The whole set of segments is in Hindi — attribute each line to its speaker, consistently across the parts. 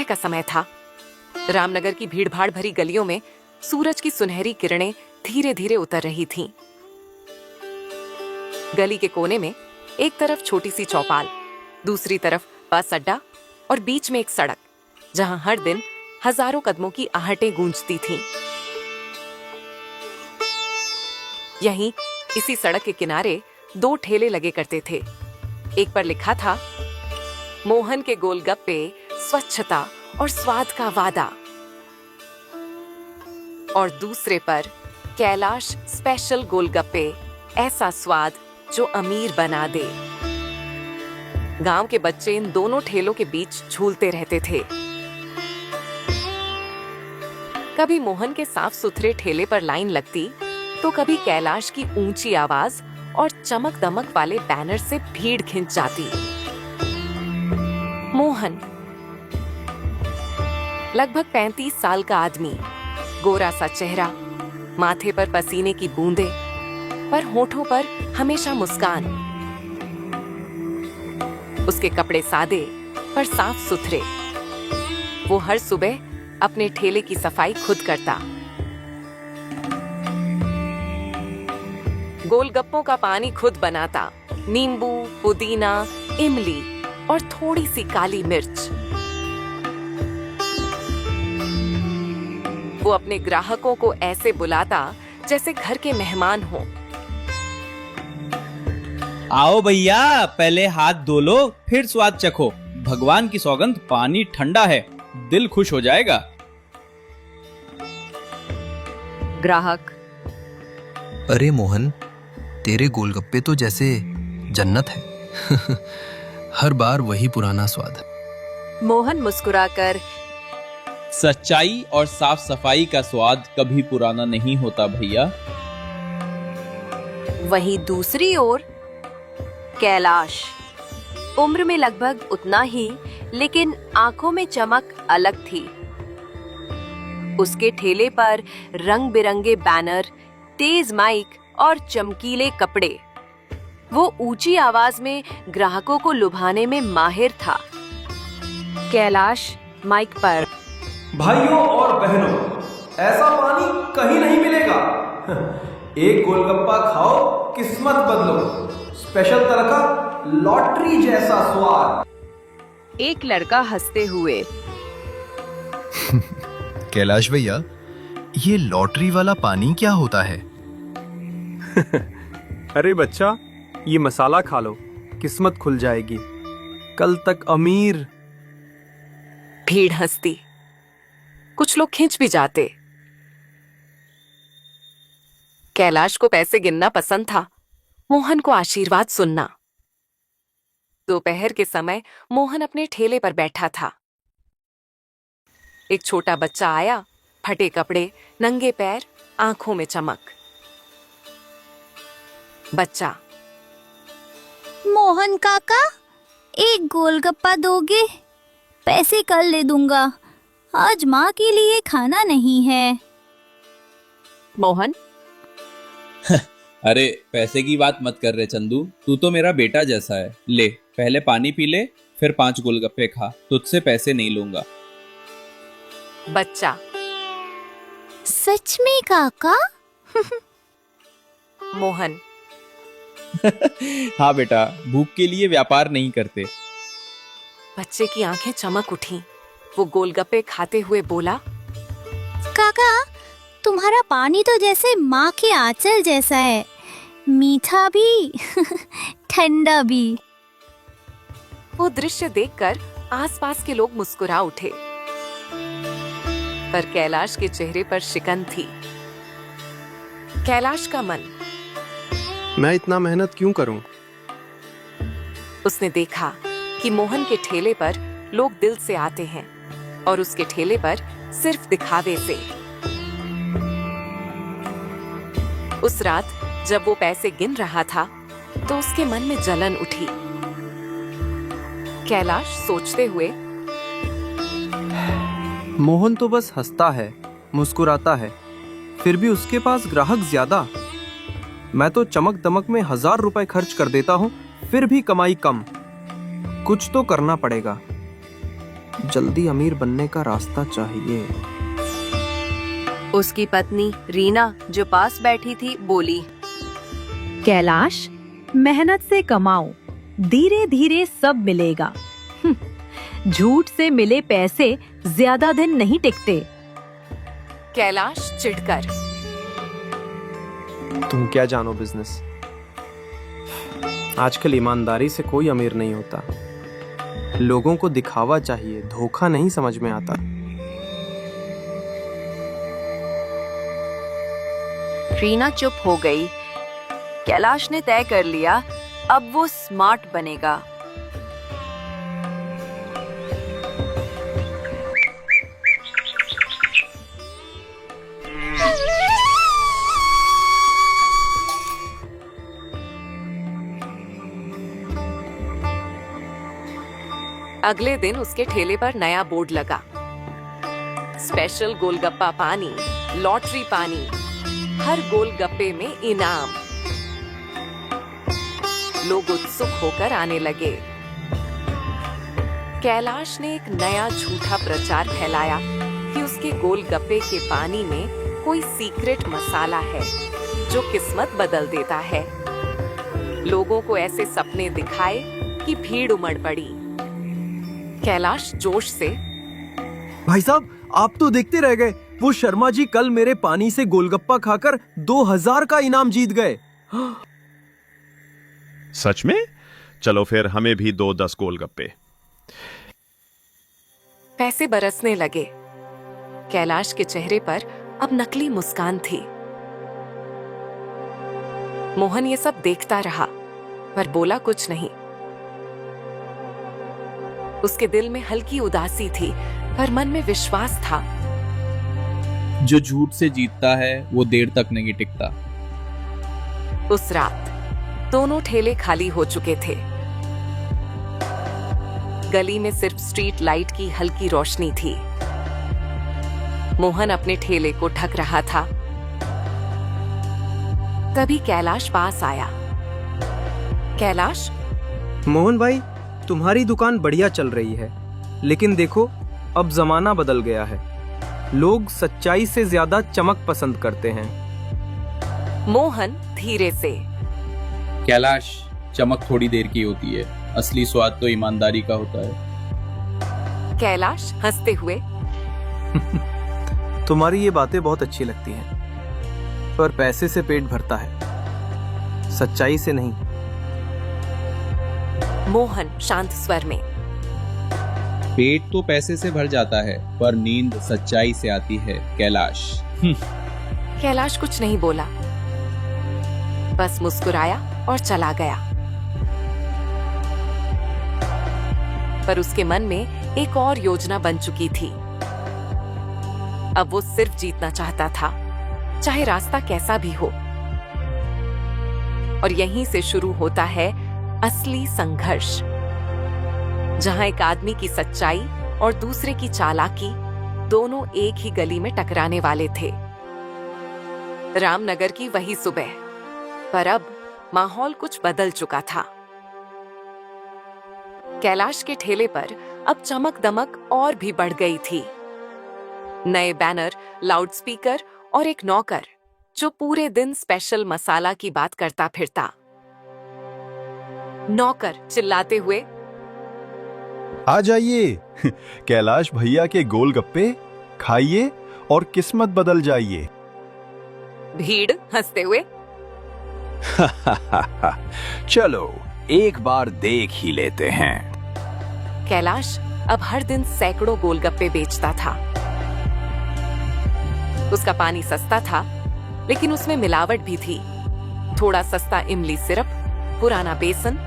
Speaker 1: सुबह का समय था। रामनगर की भीड़भाड़ भरी गलियों में सूरज की सुनहरी किरणें धीरे धीरे उतर रही थीं। गली के कोने में एक तरफ छोटी सी चौपाल, दूसरी तरफ बस अड्डा और बीच में एक सड़क जहां हर दिन हजारों कदमों की आहटें गूंजती थीं। यहीं इसी सड़क के किनारे 2 ठेले लगे करते थे। एक पर लिखा था मोहन के गोलगप्पे, स्वच्छता और स्वाद का वादा, और दूसरे पर कैलाश स्पेशल गोलगप्पे, ऐसा स्वाद जो अमीर बना दे। गांव के बच्चे इन दोनों ठेलों के बीच झूलते रहते थे। कभी मोहन के साफ सुथरे ठेले पर लाइन लगती तो कभी कैलाश की ऊंची आवाज और चमक दमक वाले बैनर से भीड़ खिंच जाती। मोहन लगभग 35 साल का आदमी, गोरा सा चेहरा, माथे पर पसीने की बूंदें, पर होठों पर हमेशा मुस्कान। उसके कपड़े सादे पर साफ सुथरे। वो हर सुबह अपने ठेले की सफाई खुद करता। गोलगप्पों का पानी खुद बनाता, नींबू, पुदीना, इमली और थोड़ी सी काली मिर्च। वो अपने ग्राहकों को ऐसे बुलाता जैसे घर के मेहमान हों।
Speaker 2: आओ भैया, पहले हाथ धो लो, फिर स्वाद चखो। भगवान की सौगंध, पानी ठंडा है, दिल खुश हो जाएगा।
Speaker 1: ग्राहक:
Speaker 3: अरे मोहन, तेरे गोलगप्पे तो जैसे जन्नत है। हर बार वही पुराना स्वाद।
Speaker 1: मोहन मुस्कुराकर:
Speaker 2: सच्चाई और साफ सफाई का स्वाद कभी पुराना नहीं होता भैया।
Speaker 4: वहीं दूसरी ओर कैलाश, उम्र में लगभग उतना ही, लेकिन आंखों में चमक अलग थी। उसके ठेले पर रंग बिरंगे बैनर, तेज माइक और चमकीले कपड़े। वो ऊंची आवाज में ग्राहकों को लुभाने में माहिर था। कैलाश माइक पर:
Speaker 5: भाइयों और बहनों, ऐसा पानी कहीं नहीं मिलेगा। एक गोलगप्पा खाओ, किस्मत बदलो। स्पेशल तरह का लॉटरी जैसा स्वाद।
Speaker 4: एक लड़का हंसते हुए:
Speaker 3: कैलाश भैया, ये लॉटरी वाला पानी क्या होता है?
Speaker 5: अरे बच्चा, ये मसाला खा लो, किस्मत खुल जाएगी, कल तक अमीर।
Speaker 1: भीड़ हंसती, कुछ लोग खिंच भी जाते। कैलाश को पैसे गिनना पसंद था, मोहन को आशीर्वाद सुनना। दोपहर के समय मोहन अपने ठेले पर बैठा था। एक छोटा बच्चा आया, फटे कपड़े, नंगे पैर, आंखों में चमक। बच्चा:
Speaker 6: मोहन काका, एक गोलगप्पा दोगे? पैसे कल ले दूंगा, आज माँ के लिए खाना नहीं है।
Speaker 1: मोहन:
Speaker 2: अरे पैसे की बात मत कर रे चंदू, तू तो मेरा बेटा जैसा है। ले, पहले पानी पी ले, फिर 5 गोलगप्पे खा, तुझसे पैसे नहीं लूंगा।
Speaker 1: बच्चा:
Speaker 6: सच में काका?
Speaker 1: मोहन:
Speaker 2: हाँ बेटा, भूख के लिए व्यापार नहीं करते।
Speaker 1: बच्चे की आंखें चमक उठी। वो गोलगप्पे खाते हुए बोला:
Speaker 6: काका, तुम्हारा पानी तो जैसे माँ के आंचल जैसा है, मीठा भी ठंडा भी।
Speaker 1: वो दृश्य देखकर आसपास के लोग मुस्कुरा उठे, पर कैलाश के चेहरे पर शिकन थी। कैलाश का मन:
Speaker 5: मैं इतना मेहनत क्यों करूं?
Speaker 1: उसने देखा कि मोहन के ठेले पर लोग दिल से आते हैं और उसके ठेले पर सिर्फ दिखावे से। उस रात जब वो पैसे गिन रहा था तो उसके मन में जलन उठी। कैलाश सोचते हुए:
Speaker 5: मोहन तो बस हंसता है, मुस्कुराता है, फिर भी उसके पास ग्राहक ज्यादा। मैं तो चमक दमक में 1000 रुपए खर्च कर देता हूँ, फिर भी कमाई कम। कुछ तो करना पड़ेगा। जल्दी अमीर बनने का रास्ता चाहिए।
Speaker 4: उसकी पत्नी रीना जो पास बैठी थी बोली,
Speaker 7: कैलाश, मेहनत से कमाओ, धीरे धीरे सब मिलेगा। झूठ से मिले पैसे ज्यादा दिन नहीं टिकते।
Speaker 1: कैलाश चिढ़कर,
Speaker 5: तुम क्या जानो बिजनेस। आजकल ईमानदारी से कोई अमीर नहीं होता। लोगों को दिखावा चाहिए, धोखा नहीं समझ में आता।
Speaker 4: रीना चुप हो गई। कैलाश ने तय कर लिया, अब वो स्मार्ट बनेगा।
Speaker 1: अगले दिन उसके ठेले पर नया बोर्ड लगा, स्पेशल गोलगप्पा पानी, लॉटरी पानी, हर गोलगप्पे में इनाम। लोग उत्सुक होकर आने लगे। कैलाश ने एक नया झूठा प्रचार फैलाया कि उसके गोलगप्पे के पानी में कोई सीक्रेट मसाला है जो किस्मत बदल देता है। लोगों को ऐसे सपने दिखाए कि भीड़ उमड़ पड़ी। कैलाश जोश से,
Speaker 5: भाई साहब, आप तो देखते रह गए। वो शर्मा जी कल मेरे पानी से गोलगप्पा खाकर 2000 का इनाम जीत गए।
Speaker 8: सच में? चलो फिर हमें भी 2 10 गोलगप्पे।
Speaker 1: पैसे बरसने लगे। कैलाश के चेहरे पर अब नकली मुस्कान थी। मोहन ये सब देखता रहा पर बोला कुछ नहीं। उसके दिल में हल्की उदासी थी पर मन में विश्वास था।
Speaker 2: जो झूठ से जीतता है वो देर तक नहीं टिकता।
Speaker 1: उस रात दोनों ठेले खाली हो चुके थे। गली में सिर्फ स्ट्रीट लाइट की हल्की रोशनी थी। मोहन अपने ठेले को ढक रहा था। तभी कैलाश पास आया। कैलाश,
Speaker 5: मोहन भाई, तुम्हारी दुकान बढ़िया चल रही है, लेकिन देखो अब जमाना बदल गया है। लोग सच्चाई से ज्यादा चमक पसंद करते हैं।
Speaker 1: मोहन धीरे से,
Speaker 2: कैलाश, चमक थोड़ी देर की होती है, असली स्वाद तो ईमानदारी का होता है।
Speaker 1: कैलाश हंसते हुए,
Speaker 5: तुम्हारी ये बातें बहुत अच्छी लगती हैं, पर पैसे से पेट भरता है, सच्चाई से नहीं।
Speaker 1: मोहन शांत स्वर में,
Speaker 2: पेट तो पैसे से भर जाता है पर नींद सच्चाई से आती है कैलाश।
Speaker 1: कैलाश कुछ नहीं बोला, बस मुस्कुराया और चला गया। पर उसके मन में एक और योजना बन चुकी थी। अब वो सिर्फ जीतना चाहता था, चाहे रास्ता कैसा भी हो। और यहीं से शुरू होता है असली संघर्ष, जहां एक आदमी की सच्चाई और दूसरे की चालाकी दोनों एक ही गली में टकराने वाले थे। रामनगर की वही सुबह, पर अब माहौल कुछ बदल चुका था। कैलाश के ठेले पर अब चमक दमक और भी बढ़ गई थी। नए बैनर, लाउडस्पीकर और एक नौकर जो पूरे दिन स्पेशल मसाला की बात करता फिरता। नौकर चिल्लाते हुए,
Speaker 8: आ जाइए, कैलाश भैया के गोलगप्पे खाइए और किस्मत बदल जाइए।
Speaker 1: भीड़ हंसते हुए,
Speaker 9: चलो एक बार देख ही लेते हैं।
Speaker 1: कैलाश अब हर दिन सैकड़ों गोलगप्पे बेचता था। उसका पानी सस्ता था, लेकिन उसमें मिलावट भी थी। थोड़ा सस्ता इमली सिरप, पुराना बेसन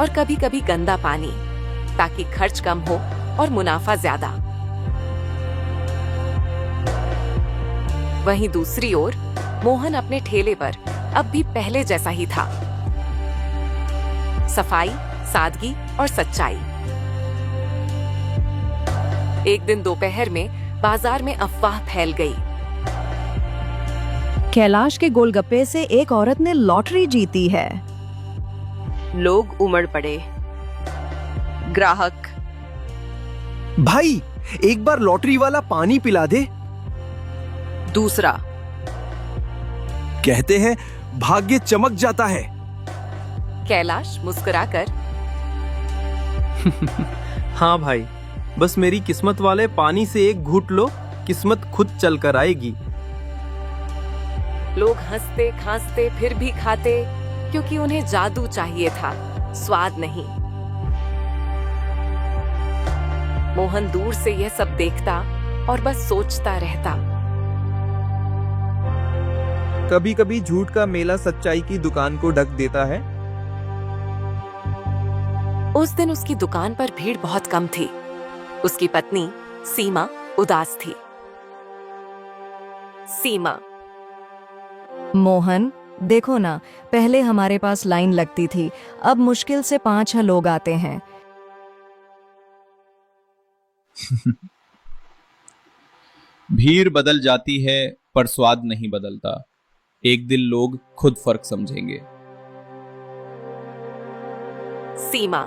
Speaker 1: और कभी-कभी गंदा पानी, ताकि खर्च कम हो और मुनाफा ज्यादा। वहीं दूसरी ओर मोहन अपने ठेले पर अब भी पहले जैसा ही था। सफाई, सादगी और सच्चाई। एक दिन दोपहर में बाजार में अफवाह फैल गई।
Speaker 7: कैलाश के गोलगप्पे से एक औरत ने लॉटरी जीती है।
Speaker 4: लोग उमड़ पड़े। ग्राहक,
Speaker 5: भाई, एक बार लॉटरी वाला पानी पिला दे।
Speaker 4: दूसरा।
Speaker 5: कहते हैं भाग्य चमक जाता है।
Speaker 1: कैलाश मुस्कुराकर,
Speaker 5: हाँ भाई, बस मेरी किस्मत वाले पानी से एक घूंट लो, किस्मत खुद चल कर आएगी।
Speaker 1: लोग हंसते खांसते फिर भी खाते, क्योंकि उन्हें जादू चाहिए था, स्वाद नहीं। मोहन दूर से यह सब देखता और बस सोचता रहता।
Speaker 10: कभी कभी झूठ का मेला सच्चाई की दुकान को ढक देता है।
Speaker 1: उस दिन उसकी दुकान पर भीड़ बहुत कम थी। उसकी पत्नी सीमा उदास थी। सीमा,
Speaker 11: मोहन, देखो ना, पहले हमारे पास लाइन लगती थी, अब मुश्किल से 5 लोग आते हैं।
Speaker 2: भीड़ बदल जाती है पर स्वाद नहीं बदलता। एक दिन लोग खुद फर्क समझेंगे।
Speaker 1: सीमा,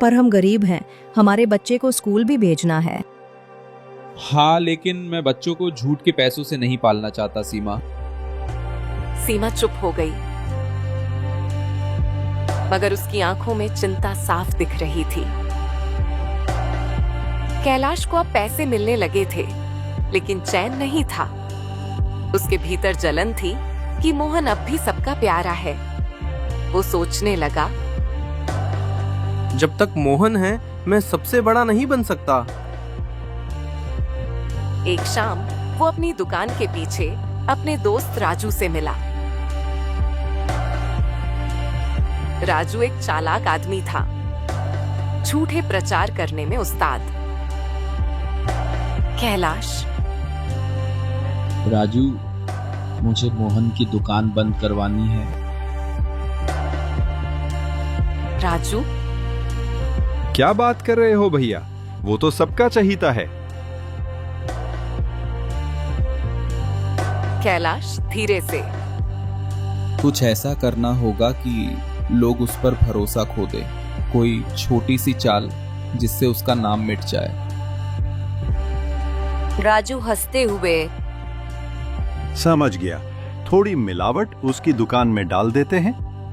Speaker 11: पर हम गरीब हैं, हमारे बच्चे को स्कूल भी भेजना है।
Speaker 2: हाँ, लेकिन मैं बच्चों को झूठ के पैसों से नहीं पालना चाहता। सीमा
Speaker 1: चुप हो गई, मगर उसकी आंखों में चिंता साफ दिख रही थी। कैलाश को अब पैसे मिलने लगे थे, लेकिन चैन नहीं था। उसके भीतर जलन थी कि मोहन अब भी सबका प्यारा है। वो सोचने लगा,
Speaker 5: जब तक मोहन है, मैं सबसे बड़ा नहीं बन सकता।
Speaker 1: एक शाम वो अपनी दुकान के पीछे अपने दोस्त राजू से मिला। राजू एक चालाक आदमी था, झूठे प्रचार करने में उस्ताद। कैलाश,
Speaker 2: राजू, मुझे मोहन की दुकान बंद करवानी है।
Speaker 1: राजू,
Speaker 8: क्या बात कर रहे हो भैया, वो तो सबका चहीता है।
Speaker 1: कैलाश धीरे से,
Speaker 2: कुछ ऐसा करना होगा कि लोग उस पर भरोसा खो दे। कोई छोटी सी चाल जिससे उसका नाम मिट जाए।
Speaker 4: राजू हंसते हुए,
Speaker 8: समझ गया, थोड़ी मिलावट उसकी दुकान में डाल देते हैं,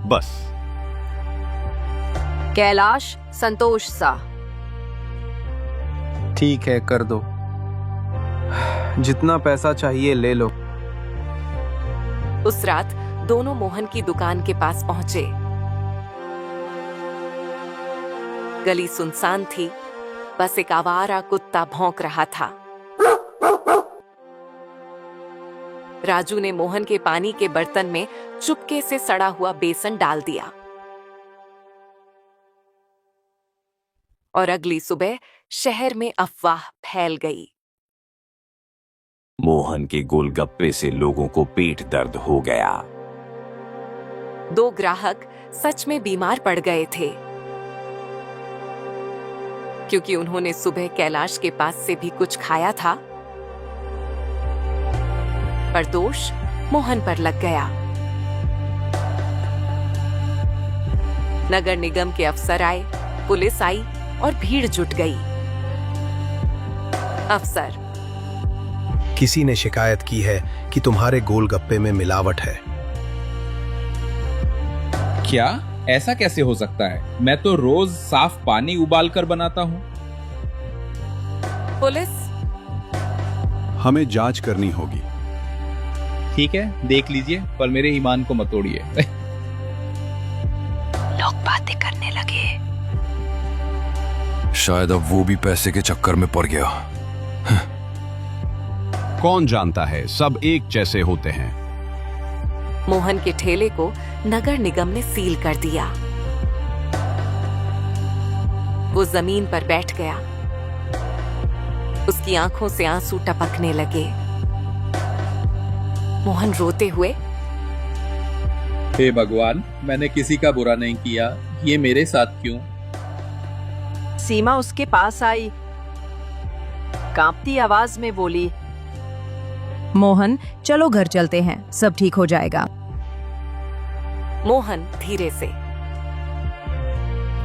Speaker 8: बस।
Speaker 4: कैलाश संतोष सा,
Speaker 5: ठीक है, कर दो। जितना पैसा चाहिए ले लो।
Speaker 1: उस रात दोनों मोहन की दुकान के पास पहुंचे। गली सुनसान थी, बस एक आवारा कुत्ता भौंक रहा था। राजू ने मोहन के पानी के बर्तन में चुपके से सड़ा हुआ बेसन डाल दिया और अगली सुबह शहर में अफवाह फैल गई।
Speaker 9: मोहन के गोलगप्पे से लोगों को पेट दर्द हो गया।
Speaker 1: 2 ग्राहक सच में बीमार पड़ गए थे, क्योंकि उन्होंने सुबह कैलाश के पास से भी कुछ खाया था। पर दोष मोहन पर लग गया। नगर निगम के अफसर आए, पुलिस आई और भीड़ जुट गई। अफसर,
Speaker 12: किसी ने शिकायत की है कि तुम्हारे गोलगप्पे में मिलावट है।
Speaker 2: क्या? ऐसा कैसे हो सकता है? मैं तो रोज साफ पानी उबाल कर बनाता हूँ।
Speaker 1: पुलिस,
Speaker 8: हमें जांच करनी होगी।
Speaker 2: ठीक है, देख लीजिए, पर मेरे ईमान को मत तोड़िए।
Speaker 11: लोग बातें करने लगे।
Speaker 3: शायद अब वो भी पैसे के चक्कर में पड़ गया।
Speaker 8: कौन जानता है, सब एक जैसे होते हैं।
Speaker 1: मोहन के ठेले को नगर निगम ने सील कर दिया। वो जमीन पर बैठ गया। उसकी आंखों से आंसू टपकने लगे। मोहन रोते हुए,
Speaker 2: हे भगवान, मैंने किसी का बुरा नहीं किया, ये मेरे साथ क्यों?
Speaker 4: सीमा उसके पास आई, कांपती आवाज में बोली,
Speaker 11: मोहन, चलो घर चलते हैं, सब ठीक हो जाएगा।
Speaker 1: मोहन धीरे से,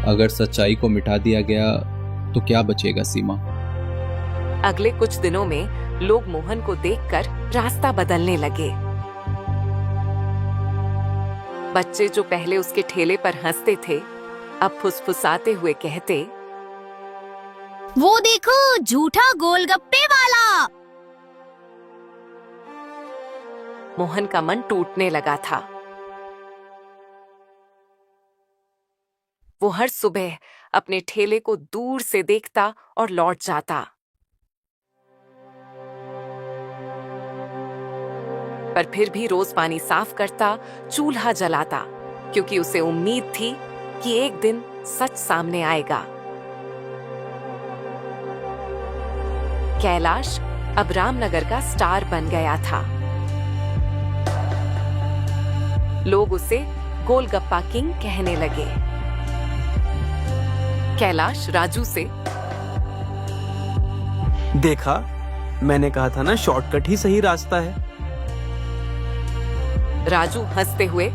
Speaker 2: अगर सच्चाई को मिटा दिया गया तो क्या बचेगा सीमा?
Speaker 1: अगले कुछ दिनों में लोग मोहन को देखकर रास्ता बदलने लगे। बच्चे जो पहले उसके ठेले पर हंसते थे, अब फुसफुसाते हुए कहते,
Speaker 6: वो देखो झूठा गोलगप्पे वाला।
Speaker 1: मोहन का मन टूटने लगा था। वो हर सुबह अपने ठेले को दूर से देखता और लौट जाता। पर फिर भी रोज पानी साफ करता, चूल्हा जलाता, क्योंकि उसे उम्मीद थी कि एक दिन सच सामने आएगा। कैलाश अब रामनगर का स्टार बन गया था। लोग उसे गोलगप्पा किंग कहने लगे। कैलाश राजू से,
Speaker 5: देखा, मैंने कहा था ना, शॉर्टकट ही सही रास्ता है।
Speaker 1: राजू हंसते हुए,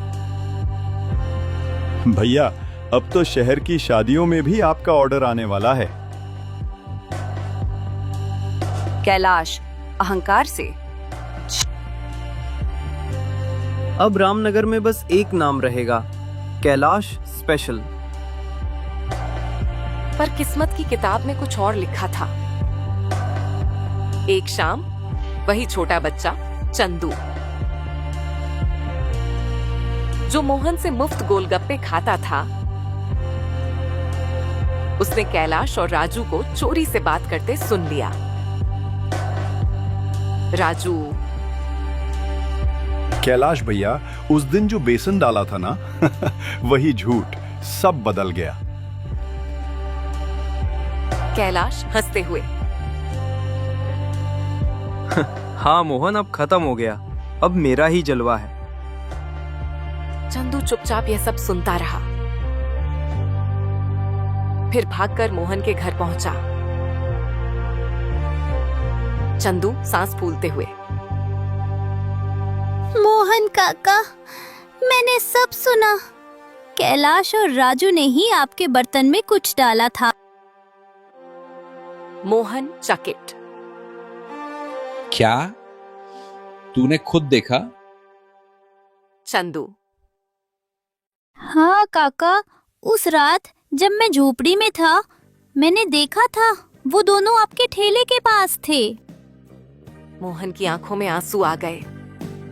Speaker 8: भैया अब तो शहर की शादियों में भी आपका ऑर्डर आने वाला है।
Speaker 4: कैलाश अहंकार से,
Speaker 5: अब रामनगर में बस एक नाम रहेगा, कैलाश स्पेशल।
Speaker 1: पर किस्मत की किताब में कुछ और लिखा था। एक शाम वही छोटा बच्चा चंदू, जो मोहन से मुफ्त गोलगप्पे खाता था, उसने कैलाश और राजू को चोरी से बात करते सुन लिया। राजू,
Speaker 8: कैलाश भैया, उस दिन जो बेसन डाला था ना वही झूठ, सब बदल गया।
Speaker 1: कैलाश हंसते हुए,
Speaker 10: हाँ मोहन, अब खत्म हो गया, अब मेरा ही जलवा है।
Speaker 1: चंदू चुपचाप यह सब सुनता रहा। फिर भागकर मोहन के घर पहुंचा। चंदू सांस फूलते हुए,
Speaker 6: मोहन काका, मैंने सब सुना। कैलाश और राजू ने ही आपके बर्तन में कुछ डाला था।
Speaker 1: मोहन चकित,
Speaker 2: क्या? तूने खुद देखा?
Speaker 1: चंदू,
Speaker 6: हाँ काका, उस रात जब मैं झोपड़ी में था, मैंने देखा था, वो दोनों आपके ठेले के पास थे।
Speaker 1: मोहन की आंखों में आंसू आ गए।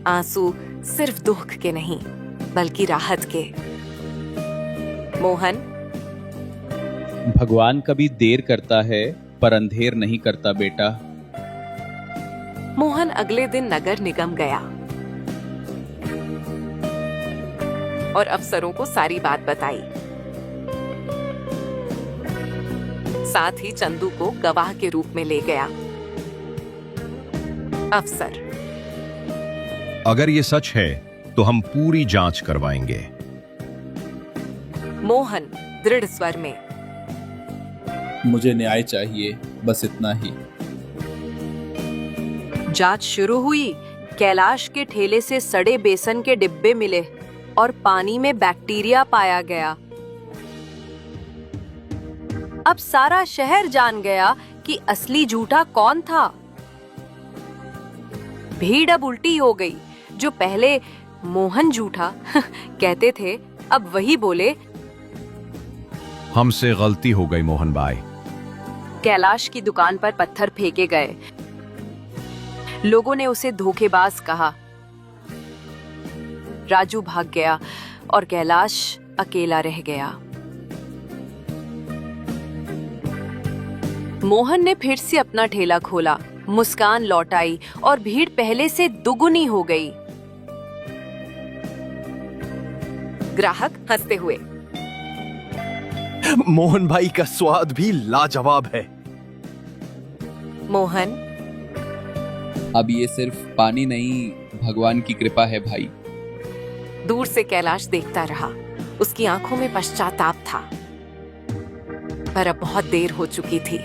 Speaker 1: आंसू सिर्फ दुख के नहीं, बल्कि राहत के। मोहन,
Speaker 2: भगवान कभी देर करता है पर अंधेर नहीं करता बेटा।
Speaker 1: मोहन अगले दिन नगर निगम गया और अफसरों को सारी बात बताई। साथ ही चंदू को गवाह के रूप में ले गया। अफसर,
Speaker 13: अगर ये सच है तो हम पूरी जांच करवाएंगे।
Speaker 1: मोहन दृढ़ स्वर में,
Speaker 2: मुझे न्याय चाहिए, बस इतना ही।
Speaker 4: जांच शुरू हुई। कैलाश के ठेले से सड़े बेसन के डिब्बे मिले और पानी में बैक्टीरिया पाया गया। अब सारा शहर जान गया कि असली झूठा कौन था। भीड़ अब उल्टी हो गई। जो पहले मोहन झूठा कहते थे, अब वही बोले,
Speaker 13: हमसे गलती हो गई मोहन भाई।
Speaker 4: कैलाश की दुकान पर पत्थर फेंके गए। लोगों ने उसे धोखेबाज कहा। राजू भाग गया और कैलाश अकेला रह गया। मोहन ने फिर से अपना ठेला खोला। मुस्कान लौट आई और भीड़ पहले से दुगुनी हो गई।
Speaker 1: ग्राहक हंसते हुए,
Speaker 8: मोहन भाई का स्वाद भी लाजवाब है।
Speaker 1: मोहन,
Speaker 2: अब ये सिर्फ पानी नहीं, भगवान की कृपा है भाई।
Speaker 1: दूर से कैलाश देखता रहा। उसकी आंखों में पश्चाताप था, पर अब बहुत देर हो चुकी थी।